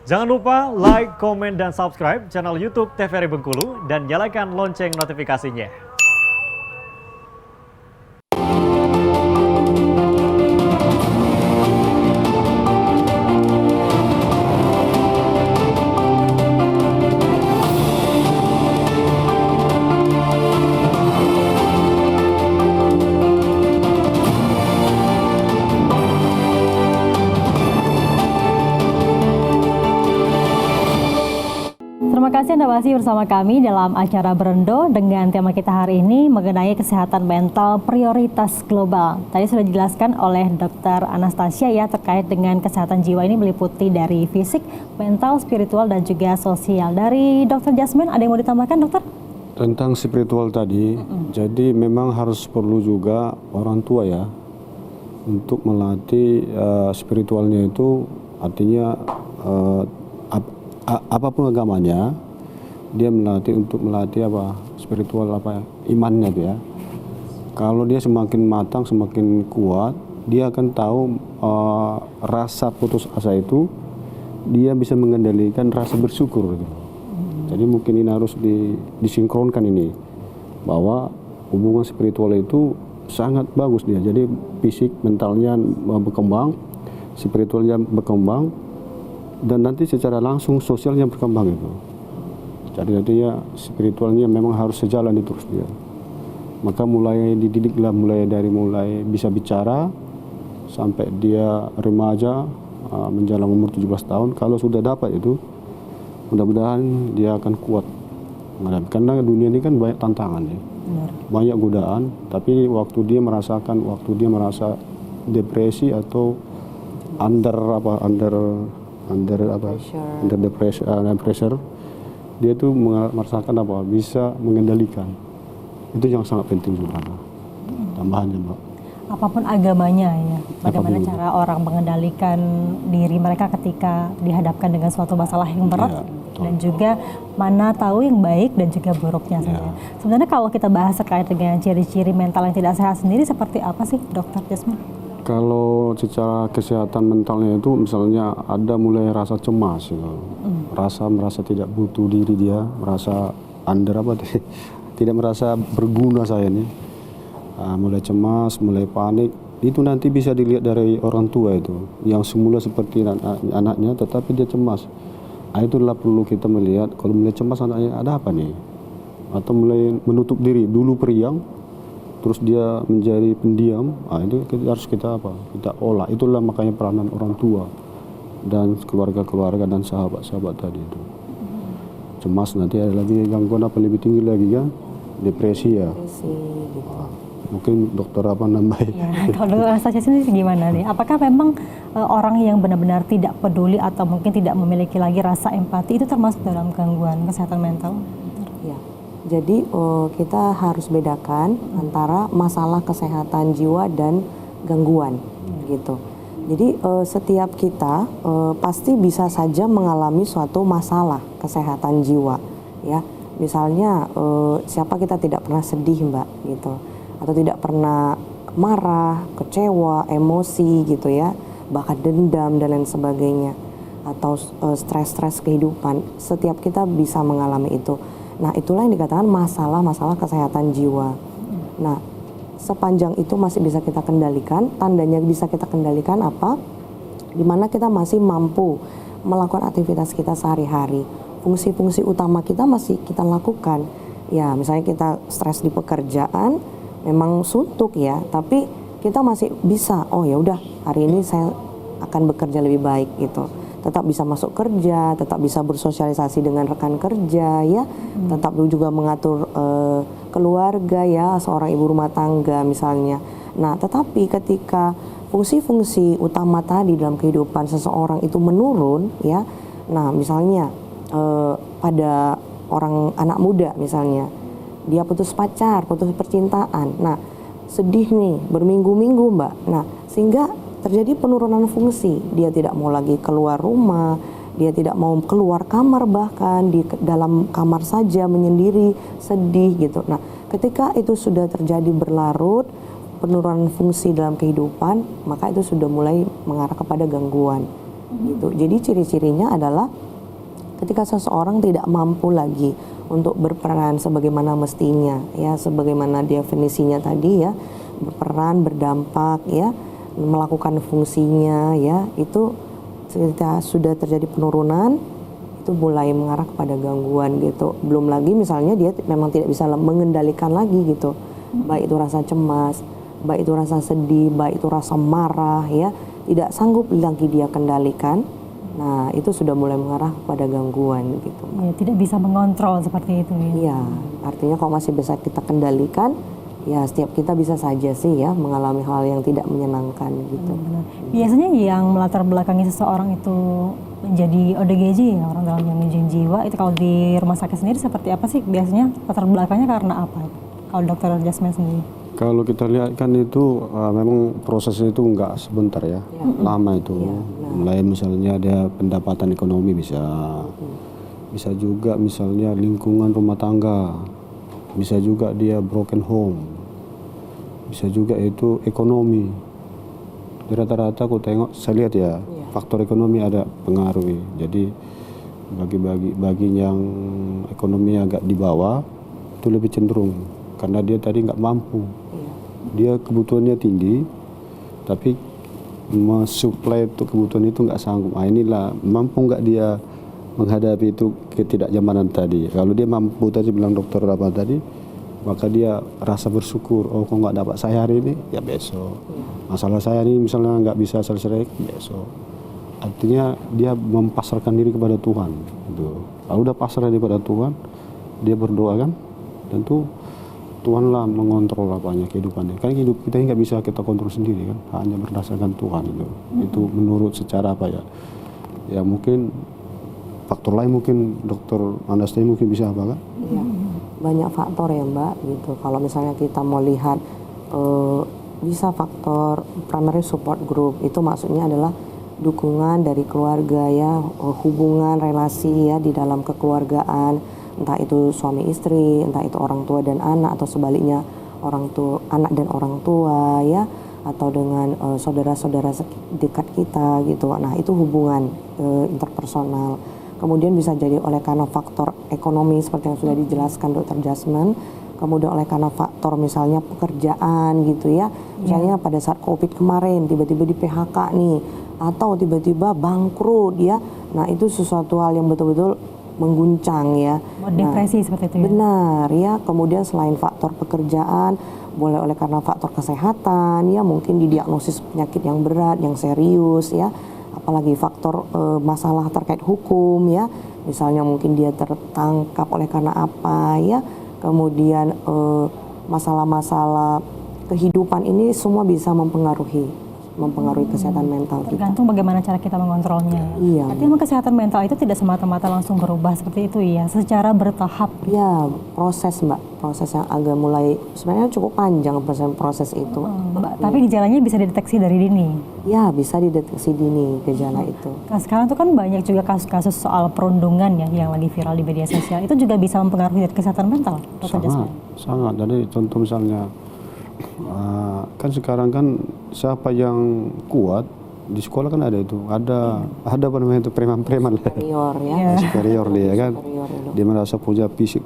Jangan lupa like, komen, dan subscribe channel YouTube TVRI Bengkulu dan nyalakan lonceng notifikasinya. Terima kasih Anda masih bersama kami dalam acara Berendo dengan tema kita hari ini mengenai kesehatan mental prioritas global. Tadi sudah dijelaskan oleh Dr. Anastasia ya terkait dengan kesehatan jiwa ini meliputi dari fisik, mental, spiritual, dan juga sosial. Dari Dr. Jasmine ada yang mau ditambahkan dokter? Tentang spiritual tadi, jadi memang harus perlu juga orang tua ya untuk melatih spiritualnya itu artinya apapun agamanya dia melatih apa spiritual apa imannya itu ya. Kalau dia semakin matang semakin kuat dia akan tahu rasa putus asa itu dia bisa mengendalikan rasa bersyukur gitu. Jadi mungkin ini harus disinkronkan ini bahwa hubungan spiritual itu sangat bagus dia. Jadi fisik mentalnya berkembang, spiritualnya berkembang, dan nanti secara langsung sosialnya berkembang itu. Jadi nantinya spiritualnya memang harus sejalan itu terus dia. Maka mulai dididiklah mulai bisa bicara sampai dia remaja menjelang umur 17 tahun. Kalau sudah dapat itu mudah-mudahan dia akan kuat menghadapi. Karena dunia ini kan banyak tantangan ya. Banyak godaan, tapi waktu dia merasa depresi atau under pressure, dia tuh merasakan bisa mengendalikan. Itu yang sangat penting juga tambahannya Mbak. Apapun agamanya ya, bagaimana cara orang mengendalikan diri mereka ketika dihadapkan dengan suatu masalah yang berat dan juga mana tahu yang baik dan juga buruknya saja. Sebenarnya kalau kita bahas terkait dengan ciri-ciri mental yang tidak sehat sendiri seperti apa sih Dokter Jasmine? Kalau secara kesehatan mentalnya itu misalnya ada mulai rasa cemas, merasa tidak butuh diri dia, merasa tidak merasa berguna saya nih, mulai cemas, mulai panik. Itu nanti bisa dilihat dari orang tua itu, yang semula seperti anaknya tetapi dia cemas. Itulah perlu kita melihat kalau mulai cemas anaknya ada apa nih, atau mulai menutup diri dulu periang. Terus dia menjadi pendiam, itu harus kita olah. Itulah makanya peranan orang tua dan keluarga-keluarga dan sahabat-sahabat tadi itu. Cemas nanti ada lagi gangguan apa lebih tinggi lagi kan, depresi ya. Depresi gitu. Mungkin dokter apa nambahin? Ya, kalau dokter Anastasia sendiri gimana nih? Apakah memang orang yang benar-benar tidak peduli atau mungkin tidak memiliki lagi rasa empati itu termasuk dalam gangguan kesehatan mental? Ya. Jadi kita harus bedakan antara masalah kesehatan jiwa dan gangguan gitu. Jadi setiap kita pasti bisa saja mengalami suatu masalah kesehatan jiwa ya. Misalnya siapa kita tidak pernah sedih Mbak gitu, atau tidak pernah marah, kecewa, emosi gitu ya, bahkan dendam dan lain sebagainya, atau stres-stres kehidupan. Setiap kita bisa mengalami itu. Nah, itulah yang dikatakan masalah-masalah kesehatan jiwa. Nah, sepanjang itu masih bisa kita kendalikan, tandanya bisa kita kendalikan apa? Dimana kita masih mampu melakukan aktivitas kita sehari-hari. Fungsi-fungsi utama kita masih kita lakukan. Ya, misalnya kita stres di pekerjaan, memang suntuk ya, tapi kita masih bisa, oh ya udah, hari ini saya akan bekerja lebih baik gitu. Tetap bisa masuk kerja, tetap bisa bersosialisasi dengan rekan kerja ya, tetap juga mengatur keluarga ya, seorang ibu rumah tangga misalnya. Nah, tetapi ketika fungsi-fungsi utama tadi dalam kehidupan seseorang itu menurun ya, nah misalnya pada orang anak muda misalnya, dia putus pacar, putus percintaan, nah sedih nih berminggu-minggu Mbak, nah sehingga terjadi penurunan fungsi, dia tidak mau lagi keluar rumah, dia tidak mau keluar kamar, bahkan di dalam kamar saja menyendiri, sedih gitu. Nah, ketika itu sudah terjadi berlarut, penurunan fungsi dalam kehidupan, maka itu sudah mulai mengarah kepada gangguan. gitu. Jadi ciri-cirinya adalah ketika seseorang tidak mampu lagi untuk berperan sebagaimana mestinya, ya, sebagaimana definisinya tadi, ya, berperan, berdampak, ya, melakukan fungsinya, ya, itu ketika sudah terjadi penurunan, itu mulai mengarah kepada gangguan gitu. Belum lagi misalnya dia memang tidak bisa mengendalikan lagi gitu, baik itu rasa cemas, baik itu rasa sedih, baik itu rasa marah, ya, tidak sanggup lagi dia kendalikan. Nah, itu sudah mulai mengarah kepada gangguan gitu. Ya, tidak bisa mengontrol seperti itu ya. Iya, artinya kalau masih bisa kita kendalikan, ya setiap kita bisa saja sih ya mengalami hal yang tidak menyenangkan gitu. Benar. Biasanya yang melatar belakangi seseorang itu menjadi ODGJ, ya, orang dalam gangguan jiwa, itu kalau di rumah sakit sendiri seperti apa sih? Biasanya latar belakangnya karena apa? Kalau dokter Jasmine sendiri? Kalau kita lihat kan itu memang prosesnya itu nggak sebentar ya, lama itu. Mulai misalnya ada pendapatan ekonomi bisa juga misalnya lingkungan rumah tangga, bisa juga dia broken home, bisa juga itu ekonomi. Di rata-rata aku tengok, saya lihat ya, faktor ekonomi ada pengaruh. Jadi bagi yang ekonomi agak di bawah itu lebih cenderung karena dia tadi nggak mampu. Dia kebutuhannya tinggi, tapi mensuplai untuk kebutuhan itu nggak sanggup. Nah, inilah mampu nggak dia menghadapi itu ketidaknyamanan tadi. Kalau dia mampu tadi bilang dokter apa tadi, maka dia rasa bersyukur. Oh, kok nggak dapat saya hari ini, ya besok. Masalah saya ini misalnya nggak bisa selesai besok. Artinya dia mempasrahkan diri kepada Tuhan. Gitu. Kalau udah pasrah kepada Tuhan, dia berdoa kan, tentu Tuhanlah mengontrol apanya kehidupannya. Kan hidup kita nggak bisa kita kontrol sendiri kan, hanya berdasarkan Tuhan itu. Itu menurut secara apa ya? Ya mungkin faktor lain mungkin dokter Anastasi mungkin bisa apa kan? Iya, banyak faktor ya Mbak gitu. Kalau misalnya kita mau lihat bisa faktor primary support group, itu maksudnya adalah dukungan dari keluarga ya, hubungan relasi ya di dalam kekeluargaan. Entah itu suami istri, entah itu orang tua dan anak, atau sebaliknya orang tua anak dan orang tua ya, atau dengan saudara-saudara dekat kita gitu. Nah, itu hubungan interpersonal. Kemudian bisa jadi oleh karena faktor ekonomi seperti yang sudah dijelaskan Dr. Jasmine. Kemudian oleh karena faktor misalnya pekerjaan gitu ya. Misalnya pada saat Covid kemarin tiba-tiba di PHK nih, atau tiba-tiba bangkrut ya. Nah, itu sesuatu hal yang betul-betul mengguncang ya. Depresi seperti itu ya. Benar ya. Kemudian selain faktor pekerjaan, boleh oleh karena faktor kesehatan ya, mungkin didiagnosis penyakit yang berat, yang serius ya. Apalagi faktor masalah terkait hukum ya. Misalnya mungkin dia tertangkap oleh karena apa ya. Kemudian masalah-masalah kehidupan ini semua bisa mempengaruhi kesehatan mental kita. Tergantung bagaimana cara kita mengontrolnya. Iya. Artinya kesehatan mental itu tidak semata-mata langsung berubah seperti itu ya, secara bertahap. Ya, proses Mbak, proses yang agak mulai sebenarnya cukup panjang proses itu. Mbak, tapi gejalanya bisa dideteksi dari dini. Ya, bisa dideteksi dini gejala itu. Nah, sekarang tuh kan banyak juga kasus-kasus soal perundungan ya yang lagi viral di media sosial. Itu juga bisa mempengaruhi kesehatan mental, Dr. Jasmine? Sangat. Jadi contoh misalnya kan sekarang kan siapa yang kuat di sekolah kan ada apa namanya itu preman-preman lah. Superior ya. Superior dia kan. Superior itu. Dia merasa punya fisik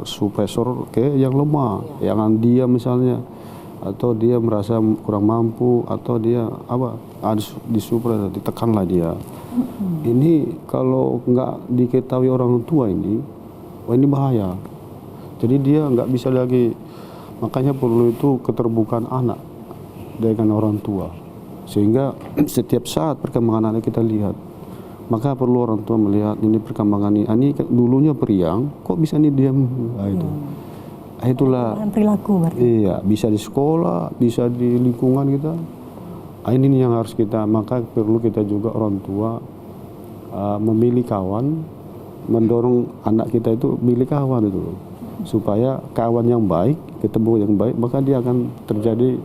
supresor ke yang lemah, yang dia misalnya, atau dia merasa kurang mampu, atau dia harus disupport, ditekanlah dia. Ini kalau nggak diketahui orang tua ini bahaya. Jadi dia nggak bisa lagi. Makanya perlu itu keterbukaan anak dengan orang tua, sehingga setiap saat perkembangan anak kita lihat, maka perlu orang tua melihat ini perkembangan ini dulunya periang, kok bisa ini diam, itulah perilaku berarti. Iya, bisa di sekolah, bisa di lingkungan kita. Ini yang harus kita, maka perlu kita juga orang tua memilih kawan, mendorong anak kita itu milih kawan itu, supaya kawan yang baik, ketemu yang baik, maka dia akan terjadi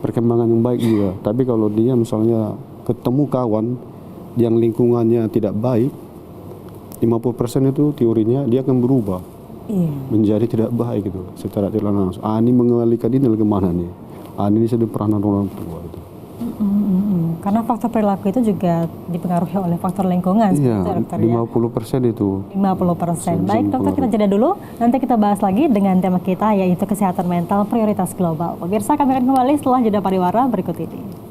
perkembangan yang baik juga. Tapi kalau dia misalnya ketemu kawan yang lingkungannya tidak baik, 50% itu teorinya dia akan berubah menjadi tidak baik gitu, secara tidak langsung. Ini mengalihkan ini kemana nih? Ini sudah peranan orang tua itu. Karena faktor perilaku itu juga dipengaruhi oleh faktor lingkungan. Iya, seperti itu, dokter, ya. 50% itu. 50%. Baik dokter, kita jeda dulu. Nanti kita bahas lagi dengan tema kita yaitu kesehatan mental prioritas global. Pemirsa, kami akan kembali setelah jeda pariwara berikut ini.